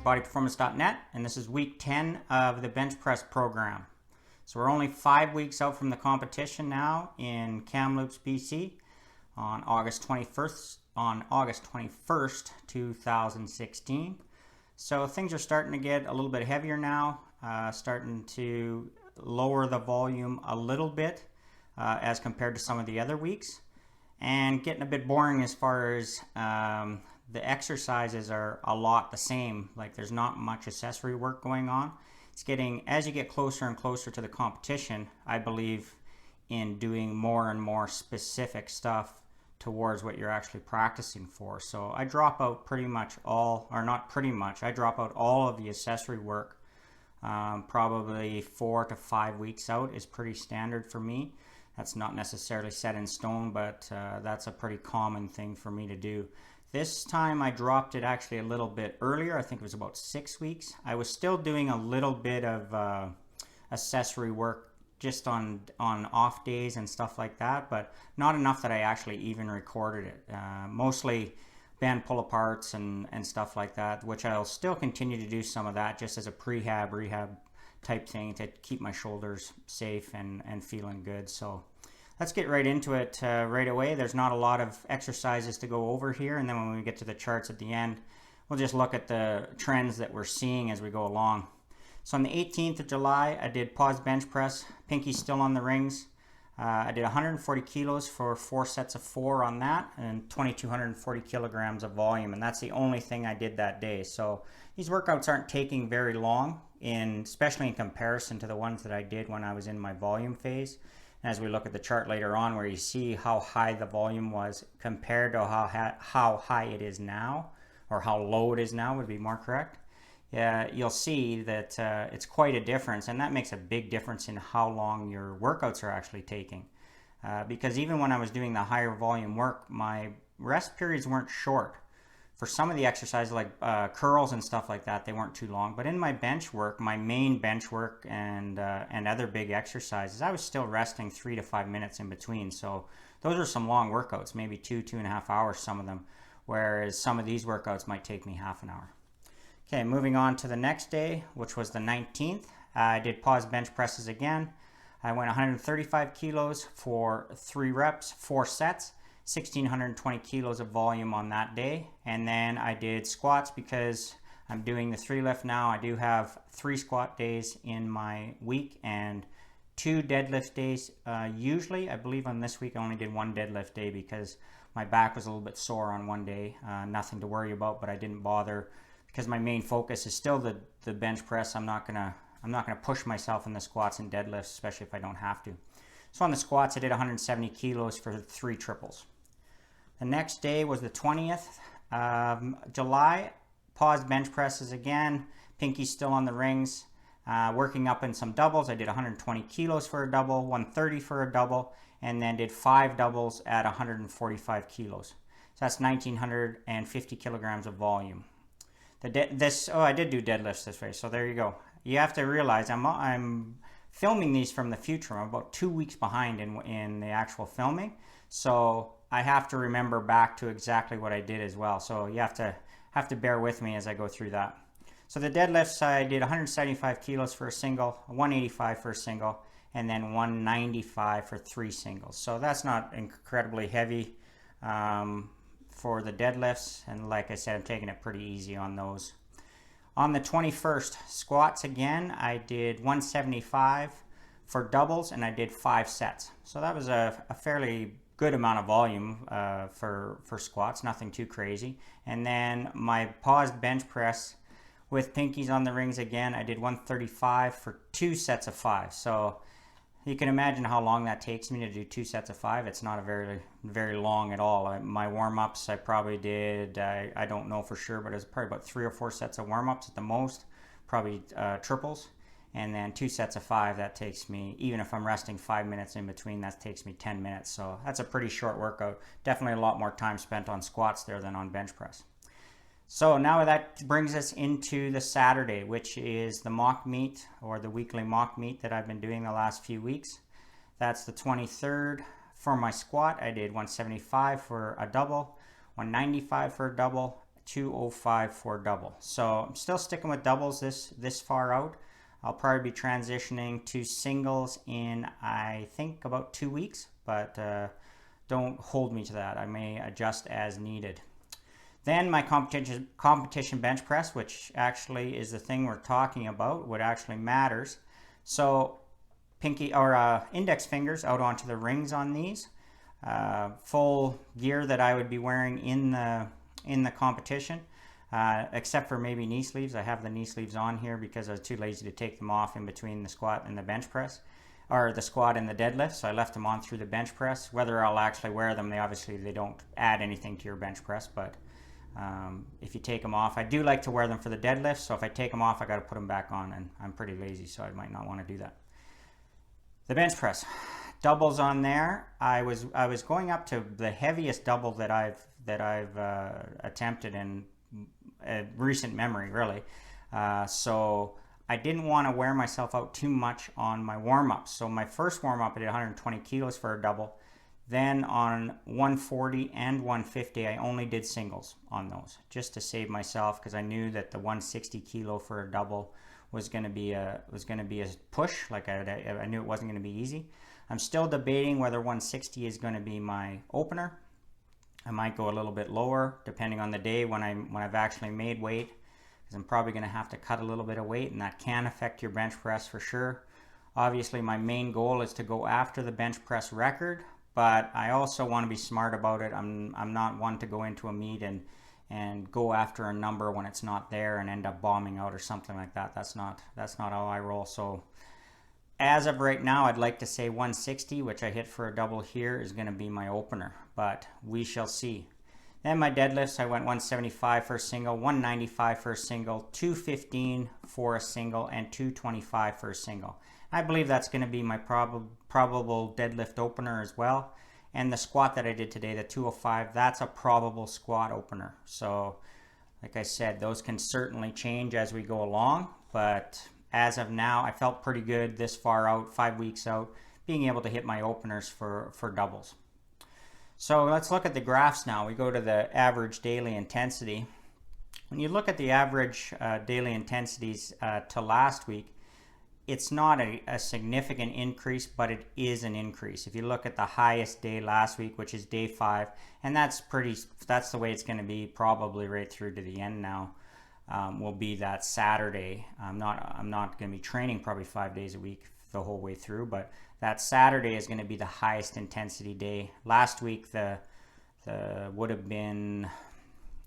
bodyperformance.net, and this is week 10 of the bench press program. So we're only 5 weeks out from the competition now in Kamloops B.C. on August 21st, 2016. So things are starting to get a little bit heavier now, starting to lower the volume a little bit as compared to some of the other weeks, and getting a bit boring as far as the exercises are a lot the same. Like, there's not much accessory work going on. It's getting, as you get closer and closer to the competition, I believe in doing more and more specific stuff towards what you're actually practicing for. So I drop out pretty much all, or not pretty much, I drop out all of the accessory work. Probably 4 to 5 weeks out is pretty standard for me. That's not necessarily set in stone, but that's a pretty common thing for me to do. This time I dropped it actually a little bit earlier. I think it was about 6 weeks. I was still doing a little bit of accessory work just on off days and stuff like that, but not enough that I actually even recorded it. Mostly band pull-aparts and stuff like that, which I'll still continue to do some of that just as a rehab type thing to keep my shoulders safe and feeling good. So let's get right into it right away. There's not a lot of exercises to go over here, and then when we get to the charts at the end, we'll just look at the trends that we're seeing as we go along. So on the 18th of July, I did pause bench press, pinkies still on the rings. I did 140 kilos for 4 sets of 4 on that, and 2,240 kilograms of volume, and that's the only thing I did that day. So these workouts aren't taking very long, especially in comparison to the ones that I did when I was in my volume phase. And as we look at the chart later on, where you see how high the volume was compared to how high it is now, or how low it is now would be more correct, you'll see that it's quite a difference, and that makes a big difference in how long your workouts are actually taking. Because even when I was doing the higher volume work, my rest periods weren't short. For some of the exercises like curls and stuff like that, they weren't too long. But in my bench work, my main bench work and other big exercises, I was still resting 3 to 5 minutes in between. So those are some long workouts, maybe 2.5 hours, some of them, whereas some of these workouts might take me half an hour. Okay, moving on to the next day, which was the 19th. I did pause bench presses again. I went 135 kilos for 3 reps, 4 sets, 1,620 kilos of volume on that day. And then I did squats because I'm doing the 3 lift now. I do have 3 squat days in my week and 2 deadlift days. Usually, I believe on this week I only did 1 deadlift day because my back was a little bit sore on one day. Nothing to worry about, but I didn't bother because my main focus is still the bench press. I'm not gonna push myself in the squats and deadlifts, especially if I don't have to. So on the squats, I did 170 kilos for 3 triples. The next day was the 20th of July. Paused bench presses again. Pinkies still on the rings. Working up in some doubles. I did 120 kilos for a double, 130 for a double, and then did 5 doubles at 145 kilos. So that's 1,950 kilograms of volume. I did do deadlifts this way, so there you go. You have to realize I'm filming these from the future. I'm about 2 weeks behind in the actual filming, so I have to remember back to exactly what I did as well. So you have to bear with me as I go through that. So the deadlifts, I did 175 kilos for a single, 185 for a single, and then 195 for 3 singles. So that's not incredibly heavy for the deadlifts, and like I said, I'm taking it pretty easy on those. On the 21st, squats again, I did 175 for doubles, and I did 5 sets. So that was a fairly good amount of volume for squats, nothing too crazy. And then my paused bench press with pinkies on the rings again, I did 135 for 2 sets of 5. So you can imagine how long that takes me to do 2 sets of 5. It's not a very long at all. My warm-ups, I probably did, I don't know for sure, but it was probably about 3 or 4 sets of warm-ups at the most, probably triples. And then 2 sets of 5, that takes me, even if I'm resting 5 minutes in between, that takes me 10 minutes. So that's a pretty short workout. Definitely a lot more time spent on squats there than on bench press. So now that brings us into the Saturday, which is the mock meet, or the weekly mock meet that I've been doing the last few weeks. That's the 23rd. For my squat, I did 175 for a double, 195 for a double, 205 for double. So I'm still sticking with doubles this far out. I'll probably be transitioning to singles in, I think, about 2 weeks, but don't hold me to that. I may adjust as needed. Then my competition bench press, which actually is the thing we're talking about, what actually matters. So pinky or index fingers out onto the rings on these. Full gear that I would be wearing in the competition, except for maybe knee sleeves. I have the knee sleeves on here because I was too lazy to take them off in between the squat and the bench press, or the squat and the deadlift, so I left them on through the bench press. Whether I'll actually wear them, they don't add anything to your bench press, but if you take them off, I do like to wear them for the deadlift, so if I take them off, I got to put them back on, and I'm pretty lazy, so I might not want to do that. The bench press, doubles on there. I was going up to the heaviest double that I've attempted in recent memory, really. So I didn't want to wear myself out too much on my warm-ups. So my first warm-up, I did 120 kilos for a double. Then on 140 and 150, I only did singles on those, just to save myself, because I knew that the 160 kilo for a double was going to be a push. Like I knew it wasn't going to be easy. I'm still debating whether 160 is going to be my opener. I might go a little bit lower depending on the day when I've actually made weight, because I'm probably going to have to cut a little bit of weight, and that can affect your bench press for sure. Obviously, my main goal is to go after the bench press record, but I also want to be smart about it. I'm not one to go into a meet and go after a number when it's not there and end up bombing out or something like that. That's not how I roll. So as of right now, I'd like to say 160, which I hit for a double here, is going to be my opener, but we shall see. Then my deadlifts, I went 175 for a single, 195 for a single, 215 for a single, and 225 for a single. I believe that's going to be my probable deadlift opener as well. And the squat that I did today, the 205, that's a probable squat opener. So like I said, those can certainly change as we go along, but as of now, I felt pretty good this far out, 5 weeks out, being able to hit my openers for doubles. So let's look at the graphs now. We go to the average daily intensity. When you look at the average daily intensities to last week, it's not a significant increase, but it is an increase. If you look at the highest day last week, which is day 5, and that's the way it's going to be probably right through to the end now, will be that Saturday. I'm not going to be training probably 5 days a week the whole way through, but that Saturday is going to be the highest intensity day. Last week the would have been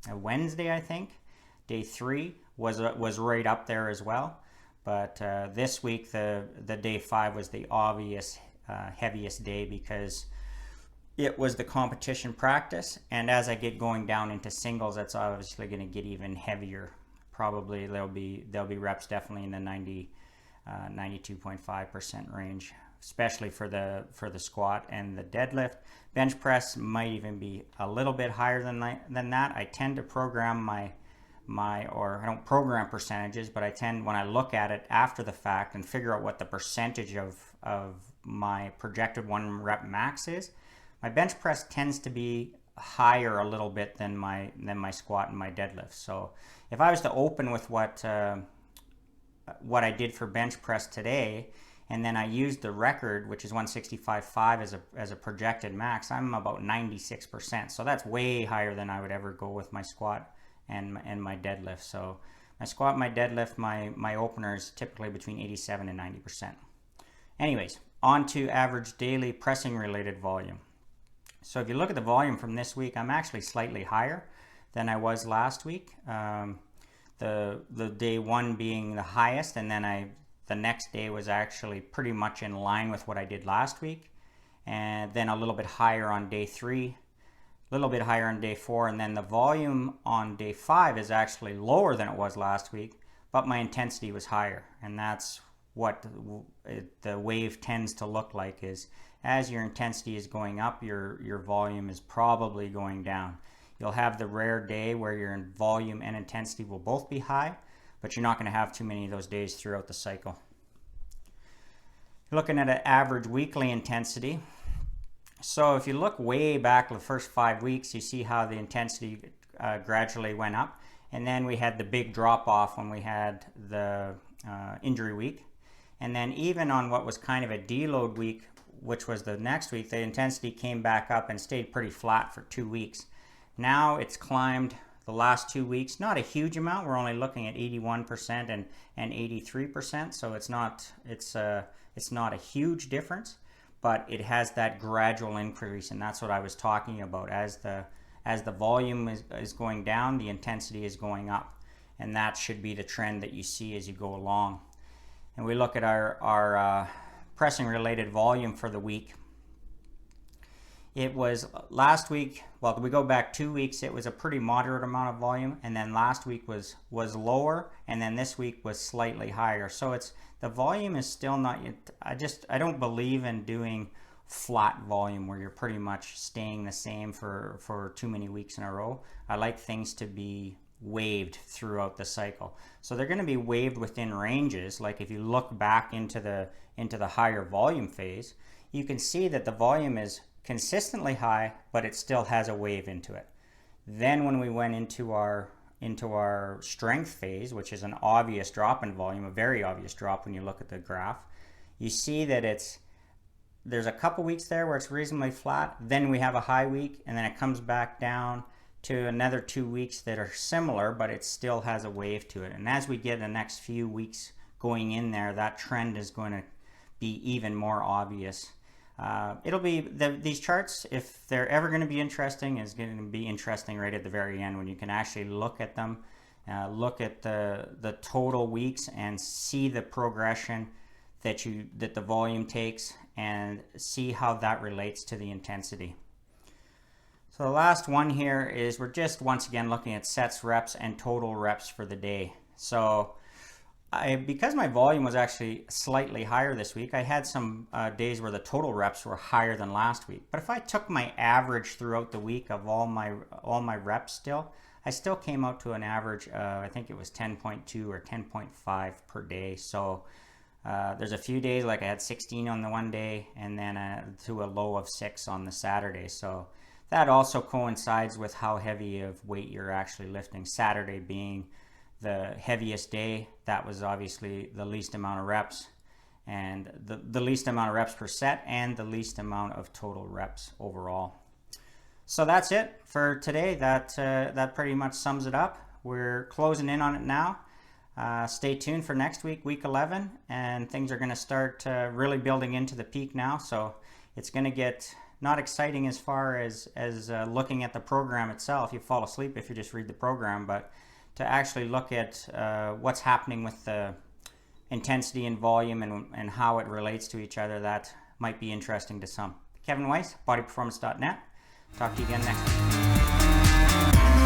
a Wednesday, I think. Day 3 was right up there as well. But this week, the day 5 was the obvious heaviest day because it was the competition practice. And as I get going down into singles, that's obviously going to get even heavier. Probably there'll be reps definitely in the 92.5% range, especially for the squat and the deadlift. Bench press might even be a little bit higher than that. I tend to program or I don't program percentages, but I tend, when I look at it after the fact and figure out what the percentage of my projected 1 rep max is, my bench press tends to be higher a little bit than my squat and my deadlift. So if I was to open with what I did for bench press today, and then I used the record, which is 165.5 as a projected max, I'm about 96%. So that's way higher than I would ever go with my squat and my deadlift. So my squat, my deadlift, my opener is typically between 87 and 90%. Anyways, on to average daily pressing related volume. So if you look at the volume from this week, I'm actually slightly higher than I was last week. The day 1 being the highest, and then the next day was actually pretty much in line with what I did last week, and then a little bit higher on day 3, a little bit higher on day 4, and then the volume on day 5 is actually lower than it was last week, but my intensity was higher. And that's what the wave tends to look like, is as your intensity is going up, your volume is probably going down. You'll have the rare day where your volume and intensity will both be high, but you're not going to have too many of those days throughout the cycle. Looking at an average weekly intensity. So if you look way back the first 5 weeks, you see how the intensity gradually went up. And then we had the big drop off when we had the injury week. And then even on what was kind of a deload week, which was the next week, the intensity came back up and stayed pretty flat for 2 weeks. Now it's climbed the last 2 weeks, not a huge amount. We're only looking at 81% and 83%, so it's not a huge difference, but it has that gradual increase, and that's what I was talking about. As the volume is going down, the intensity is going up, and that should be the trend that you see as you go along. And we look at our pressing related volume for the week. It was last week, well, we go back 2 weeks, it was a pretty moderate amount of volume, and then last week was lower, and then this week was slightly higher. So the volume is still not, I don't believe in doing flat volume where you're pretty much staying the same for too many weeks in a row. I like things to be waved throughout the cycle. So they're going to be waved within ranges. Like if you look back into the higher volume phase, you can see that the volume is consistently high, but it still has a wave into it. Then when we went into our strength phase, which is an obvious drop in volume, a very obvious drop when you look at the graph, you see that there's a couple weeks there where it's reasonably flat, then we have a high week, and then it comes back down to another 2 weeks that are similar, but it still has a wave to it. And as we get the next few weeks going in there, that trend is going to be even more obvious. It'll be these charts, if they're ever going to be interesting, is going to be interesting right at the very end when you can actually look at them, look at the total weeks and see the progression that the volume takes and see how that relates to the intensity. So the last one here is we're just once again looking at sets, reps, and total reps for the day. So because my volume was actually slightly higher this week, I had some days where the total reps were higher than last week. But if I took my average throughout the week of all my reps I still came out to an average, I think it was 10.2 or 10.5 per day. So there's a few days like I had 16 on the one day and then to a low of 6 on the Saturday. So that also coincides with how heavy of weight you're actually lifting. Saturday being the heaviest day, that was obviously the least amount of reps, and the least amount of reps per set and the least amount of total reps overall. So that's it for today. That pretty much sums it up. We're closing in on it now. Stay tuned for next week, week 11, and things are going to start really building into the peak now. So it's going to get not exciting as far as looking at the program itself. You fall asleep if you just read the program, but to actually look at what's happening with the intensity and volume and how it relates to each other, that might be interesting to some. Kevin Weiss, bodyperformance.net. Talk to you again next week.